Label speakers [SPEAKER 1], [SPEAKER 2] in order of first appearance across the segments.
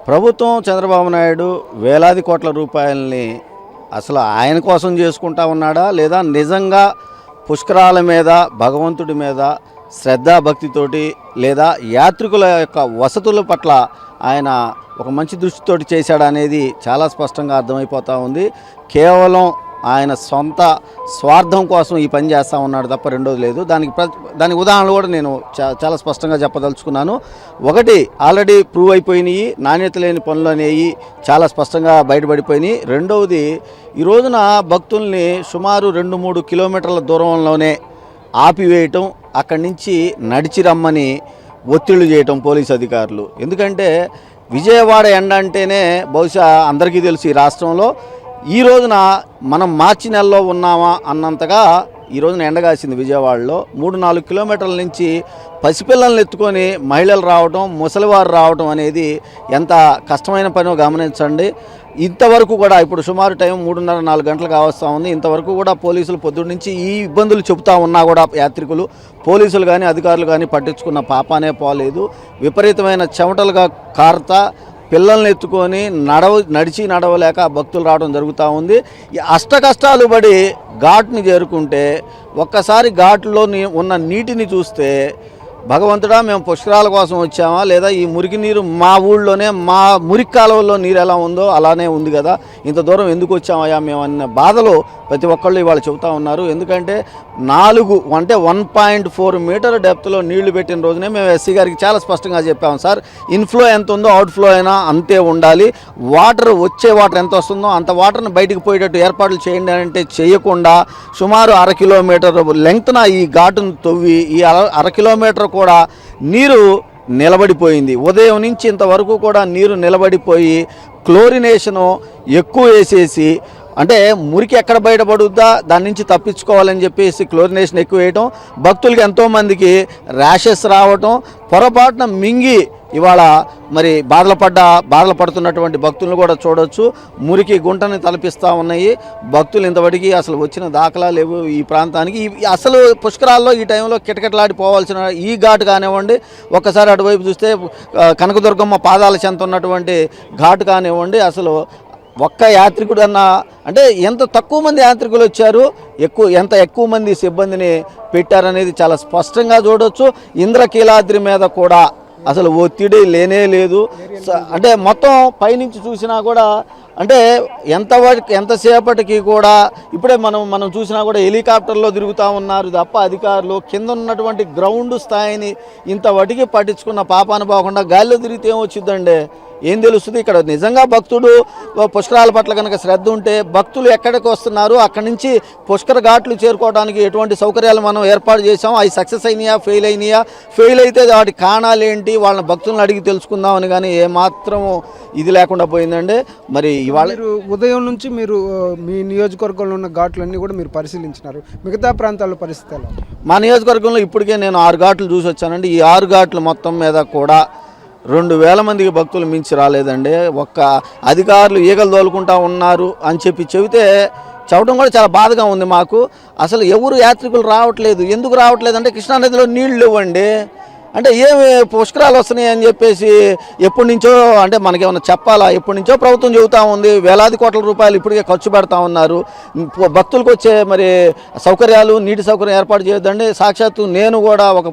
[SPEAKER 1] ప్రభుత్వం చంద్రబాబు నాయుడు వేలాది కోట్ల రూపాయలని అసలు ఆయన కోసం చేసుకుంటా ఉన్నాడా, లేదా నిజంగా పుష్కరాల మీద భగవంతుడి మీద శ్రద్ధాభక్తితోటి, లేదా యాత్రికుల యొక్క వసతుల పట్ల ఆయన ఒక మంచి దృష్టితోటి చేశాడా అనేది చాలా స్పష్టంగా అర్థమైపోతూ ఉంది. కేవలం ఆయన సొంత స్వార్థం కోసం ఈ పని చేస్తూ ఉన్నాడు తప్ప రెండోది లేదు. దానికి ఉదాహరణలు కూడా నేను చాలా స్పష్టంగా చెప్పదలుచుకున్నాను. ఒకటి, ఆల్రెడీ ప్రూవ్ అయిపోయినాయి నాణ్యత లేని పనులు అనేవి చాలా స్పష్టంగా బయటపడిపోయినాయి. రెండవది, ఈ రోజున భక్తుల్ని సుమారు 2-3 కిలోమీటర్ల దూరంలోనే ఆపివేయటం, అక్కడి నుంచి నడిచి రమ్మని ఒత్తిళ్లు చేయటం పోలీసు అధికారులు. ఎందుకంటే విజయవాడ ఎండ అంటేనే బహుశా అందరికీ తెలుసు ఈ రాష్ట్రంలో. ఈ రోజున మనం మార్చి నెలలో ఉన్నామా అన్నంతగా ఈ రోజున ఎండగాసింది విజయవాడలో. 3-4 కిలోమీటర్ల నుంచి పసిపిల్లల్ని ఎత్తుకొని మహిళలు రావడం, ముసలివారు రావడం అనేది ఎంత కష్టమైన పనో గమనించండి. ఇంతవరకు కూడా ఇప్పుడు సుమారు టైం 3:30-4 గంటలు కావస్తూ ఉంది. ఇంతవరకు కూడా పోలీసులు పొద్దున్న నుంచి ఈ ఇబ్బందులు చెబుతూ ఉన్నా కూడా యాత్రికులు, పోలీసులు కానీ అధికారులు కానీ పట్టించుకున్న పాపానే పోలేదు. విపరీతమైన చెమటలుగా కారుతా పిల్లల్ని ఎత్తుకొని నడిచి నడవలేక భక్తులు రావడం జరుగుతూ ఉంది. ఈ అష్టకష్టాలు పడి ఘాట్ని చేరుకుంటే ఒక్కసారి ఘాట్లో ఉన్న నీటిని చూస్తే భగవంతుడా మేము పుష్కరాల కోసం వచ్చామా, లేదా ఈ మురికి నీరు మా ఊళ్ళోనే మా మురికి కాలువల్లో నీరు ఎలా ఉందో అలానే ఉంది కదా, ఇంత దూరం ఎందుకు వచ్చామయ్యా మేము అన్న బాధలు ప్రతి ఒక్కళ్ళు ఇవాళ చెబుతూ ఉన్నారు. ఎందుకంటే 1.4 మీటర్ డెప్త్లో నీళ్లు పెట్టిన రోజునే మేము ఎస్సీ గారికి చాలా స్పష్టంగా చెప్పాము, సార్ ఇన్ఫ్లో ఎంత ఉందో అవుట్ఫ్లో అయినా అంతే ఉండాలి, వచ్చే వాటర్ ఎంత వస్తుందో అంత వాటర్ని బయటకు పోయేటట్టు ఏర్పాట్లు చేయండి అంటే చేయకుండా సుమారు 1/2 కిలోమీటర్ లెంగ్త్న ఈ ఘాటును తవ్వి ఈ 1/2 కిలోమీటర్ కూడా నీరు నిలబడిపోయింది. ఉదయం నుంచి ఇంతవరకు కూడా నీరు నిలబడిపోయి క్లోరినేషను ఎక్కువ వేసేసి, అంటే మురికి ఎక్కడ బయటపడుద్దా దాని నుంచి తప్పించుకోవాలని చెప్పేసి క్లోరినేషన్ ఎక్కువ వేయటం, భక్తులకి ఎంతోమందికి ర్యాషెస్ రావటం, పొరపాటున మింగి ఇవాళ మరి బాధలు పడుతున్నటువంటి భక్తులను కూడా చూడొచ్చు. మురికి గుంటని తలపిస్తూ ఉన్నాయి. భక్తులు ఇంతవరకు అసలు వచ్చిన దాఖలా లేవు ఈ ప్రాంతానికి. అసలు పుష్కరాల్లో ఈ టైంలో కిటకిటలాడిపోవాల్సిన ఈ ఘాటు కానివ్వండి, ఒక్కసారి అటువైపు చూస్తే కనకదుర్గమ్మ పాదాల చెంత ఉన్నటువంటి ఘాటు కానివ్వండి, అసలు ఒక్క యాత్రికుడు అంటే ఎంత తక్కువ మంది యాత్రికులు వచ్చారు, ఎంత ఎక్కువ మంది సిబ్బందిని పెట్టారనేది చాలా స్పష్టంగా చూడొచ్చు. ఇంద్రకీలాద్రి మీద కూడా అసలు ఒత్తిడి లేనే లేదు. అంటే మొత్తం పైనుంచి చూసినా కూడా అంటే ఎంతసేపటికి కూడా ఇప్పుడే మనం చూసినా కూడా హెలికాప్టర్లో తిరుగుతూ ఉన్నారు తప్ప అధికారులు కింద ఉన్నటువంటి గ్రౌండ్ స్థాయిని ఇంతవటికి పట్టించుకున్న పాపాన పోకుండా గాలిలో తిరిగితే ఏమొచ్చిందండి, ఏం తెలుస్తుంది? ఇక్కడ నిజంగా భక్తుడు పుష్కరాల పట్ల కనుక శ్రద్ధ ఉంటే భక్తులు ఎక్కడికి వస్తున్నారు, అక్కడి నుంచి పుష్కర ఘాట్లు చేరుకోవడానికి ఎటువంటి సౌకర్యాలు మనం ఏర్పాటు చేసాం, అవి సక్సెస్ అయినాయా ఫెయిల్ అయితే వాటి కారణాలు ఏంటి, వాళ్ళని భక్తులను అడిగి తెలుసుకుందామని కానీ ఏమాత్రం ఇది లేకుండా పోయిందండి. మరి ఇవాళ
[SPEAKER 2] ఉదయం నుంచి మీరు మీ నియోజకవర్గంలో ఉన్న ఘాట్లన్నీ కూడా మీరు పరిశీలించినారు, మిగతా ప్రాంతాల పరిస్థితులు?
[SPEAKER 1] మా నియోజకవర్గంలో ఇప్పటికే నేను 6 ఘాట్లు చూసి వచ్చానండి. ఈ 6 ఘాట్లు మొత్తం మీద కూడా 2000 మందికి భక్తులు మించి రాలేదండి. ఒక్క అధికారులు ఈగలు తోలుకుంటా ఉన్నారు అని చెప్పడం కూడా చాలా బాధగా ఉంది మాకు. అసలు ఎవరు యాత్రికులు రావట్లేదు. ఎందుకు రావట్లేదు అంటే కృష్ణానదిలో నీళ్లు ఇవ్వండి అంటే ఏమి పుష్కరాలు వస్తున్నాయి అని చెప్పేసి ఎప్పటి నుంచో, అంటే మనకేమన్నా చెప్పాలా, ఎప్పటి నుంచో ప్రభుత్వం చెబుతూ ఉంది. వేలాది కోట్ల రూపాయలు ఇప్పటికే ఖర్చు పెడతా ఉన్నారు. భక్తులకు వచ్చే మరి సౌకర్యాలు, నీటి సౌకర్యం ఏర్పాటు చేయొద్దండి. సాక్షాత్తు నేను కూడా ఒక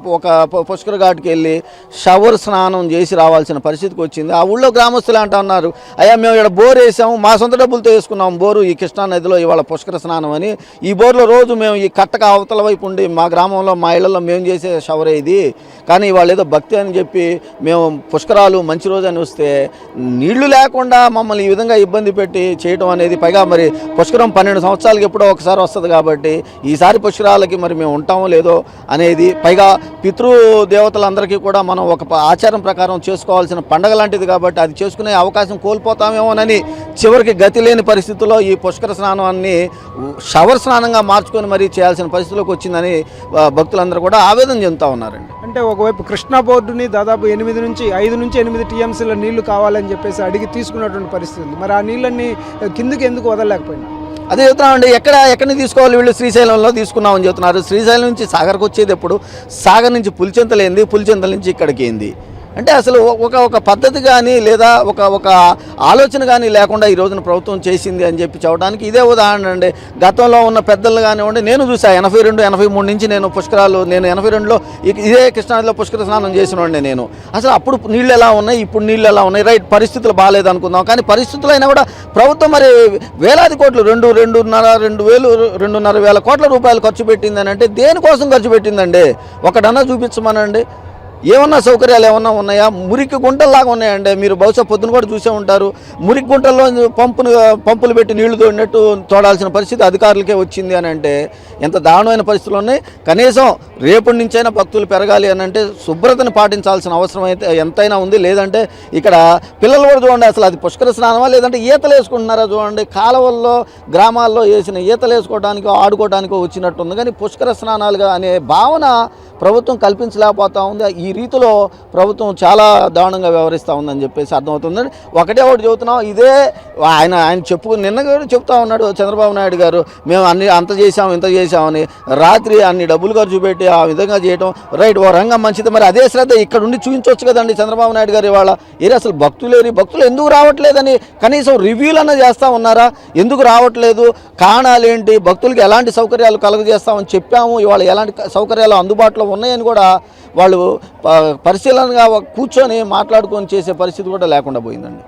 [SPEAKER 1] పుష్కర ఘాట్కి వెళ్ళి షవర్ స్నానం చేసి రావాల్సిన పరిస్థితికి వచ్చింది. ఆ ఊళ్ళో గ్రామస్తులు అంటూ ఉన్నారు, అయ్యా మేము ఇక్కడ బోర్ వేసాము, మా సొంత డబ్బులతో వేసుకున్నాం బోరు ఈ కృష్ణానదిలో ఇవాళ పుష్కర స్నానం అని. ఈ బోర్లో రోజు మేము ఈ కట్టక అవతల వైపు ఉండి మా గ్రామంలో మా ఇళ్లలో మేము చేసే షవరే ఇది, కానీ వాళ్ళు ఏదో భక్తి అని చెప్పి మేము పుష్కరాలు మంచి రోజు అని వస్తే నీళ్లు లేకుండా మమ్మల్ని ఈ విధంగా ఇబ్బంది పెట్టి చేయడం అనేది, పైగా మరి పుష్కరం 12 సంవత్సరాలకి ఎప్పుడో ఒకసారి వస్తుంది కాబట్టి ఈసారి పుష్కరాలకి మరి మేము ఉంటామో లేదో అనేది, పైగా పితృదేవతలందరికీ కూడా మనం ఒక ఆచారం ప్రకారం చేసుకోవాల్సిన పండగ లాంటిది కాబట్టి అది చేసుకునే అవకాశం కోల్పోతామేమోనని చివరికి గతి లేని పరిస్థితుల్లో ఈ పుష్కర స్నానాన్ని షవర్ స్నానంగా మార్చుకొని మరీ చేయాల్సిన పరిస్థితిలోకి వచ్చిందని భక్తులందరూ కూడా ఆవేదన చెందుతూ ఉన్నారండి.
[SPEAKER 2] అంటే ఒకవైపు కృష్ణా బోర్డుని దాదాపు 5 నుంచి 8 టీఎంసీల నీళ్లు కావాలని చెప్పేసి అడిగి తీసుకున్నటువంటి పరిస్థితి ఉంది. మరి ఆ నీళ్ళని కిందకి ఎందుకు వదలలేకపోయినా?
[SPEAKER 1] అదే చెప్తున్నామండి, ఎక్కడిని తీసుకోవాలి, వీళ్ళు శ్రీశైలంలో తీసుకున్నామని చెప్తున్నారు. శ్రీశైలం నుంచి సాగర్కి వచ్చేది ఎప్పుడు, సాగర్ నుంచి పులిచెంతలేంది, పులిచెంతల నుంచి ఇక్కడికి ఏంది, అంటే అసలు ఒక పద్ధతి కానీ లేదా ఒక ఆలోచన కానీ లేకుండా ఈ రోజున ప్రభుత్వం చేసింది అని చెప్పి చెప్పడానికి ఇదే ఉదాహరణ అండి. గతంలో ఉన్న పెద్దలు కానివ్వండి, నేను చూసా 82, 83 నుంచి నేను పుష్కరాలు, నేను 82లో ఇదే కృష్ణానదిలో పుష్కర స్నానం చేసినోండి నేను. అసలు అప్పుడు నీళ్ళు ఎలా ఉన్నాయి, ఇప్పుడు నీళ్ళు ఎలా ఉన్నాయి, రైట్, పరిస్థితులు బాగాలేదు అనుకుందాం, కానీ పరిస్థితులు అయినా కూడా ప్రభుత్వం మరి వేలాది కోట్లు 2,500 వేల కోట్ల రూపాయలు ఖర్చు పెట్టిందని అంటే దేనికోసం ఖర్చు పెట్టిందండి? ఒకటన్నా చూపించమనండి. ఏమన్నా సౌకర్యాలు ఏమన్నా ఉన్నాయా? మురికి గుంటల్లాగా ఉన్నాయండి. మీరు బహుశా పొద్దున కూడా చూసే ఉంటారు. మురికి గుంటల్లో పంపులు పెట్టి నీళ్లు తోడినట్టు తోడాల్సిన పరిస్థితి అధికారులకే వచ్చింది అని అంటే ఎంత దారుణమైన పరిస్థితులు ఉన్నాయి. కనీసం రేపటి నుంచైనా భక్తులు పెరగాలి అని అంటే శుభ్రతను పాటించాల్సిన అవసరం అయితే ఎంతైనా ఉంది. లేదంటే ఇక్కడ పిల్లలు కూడా చూడండి, అసలు అది పుష్కర స్నానమా లేదంటే ఈతలు వేసుకుంటున్నారా చూడండి. కాలువల్లో గ్రామాల్లో వేసిన ఈతలు వేసుకోవడానికో ఆడుకోవడానికో వచ్చినట్టుంది, కానీ పుష్కర స్నానాలుగా అనే భావన ప్రభుత్వం కల్పించలేకపోతా ఉంది. ఈ రీతిలో ప్రభుత్వం చాలా దారుణంగా వ్యవహరిస్తూ ఉందని చెప్పేసి అర్థమవుతుందండి. ఒకటే ఒకటి చెబుతున్నాం, ఇదే ఆయన నిన్న కూడా చెప్తా ఉన్నాడు చంద్రబాబు నాయుడు గారు, మేము అంత చేసాము ఇంత చేసామని. రాత్రి అన్ని డబ్బులు ఖర్చు పెట్టి ఆ విధంగా చేయడం రైట్, ఓ రంగం మంచిది. మరి అదే శ్రద్ధ ఇక్కడ ఉండి చూపించవచ్చు కదండి చంద్రబాబు నాయుడు గారు. ఇవాళ అసలు భక్తులు ఎందుకు రావట్లేదని కనీసం రివ్యూలు అన్న చేస్తూ ఉన్నారా? ఎందుకు రావట్లేదు, కారణాలు ఏంటి, భక్తులకి ఎలాంటి సౌకర్యాలు కలుగజేస్తామని చెప్పాము, ఇవాళ ఎలాంటి సౌకర్యాలు అందుబాటులో ఉన్నాయని కూడా వాళ్ళు పరిశీలనగా కూర్చొని మాట్లాడుకొని చేసే పరిస్థితి కూడా లేకుండా పోయిందండి.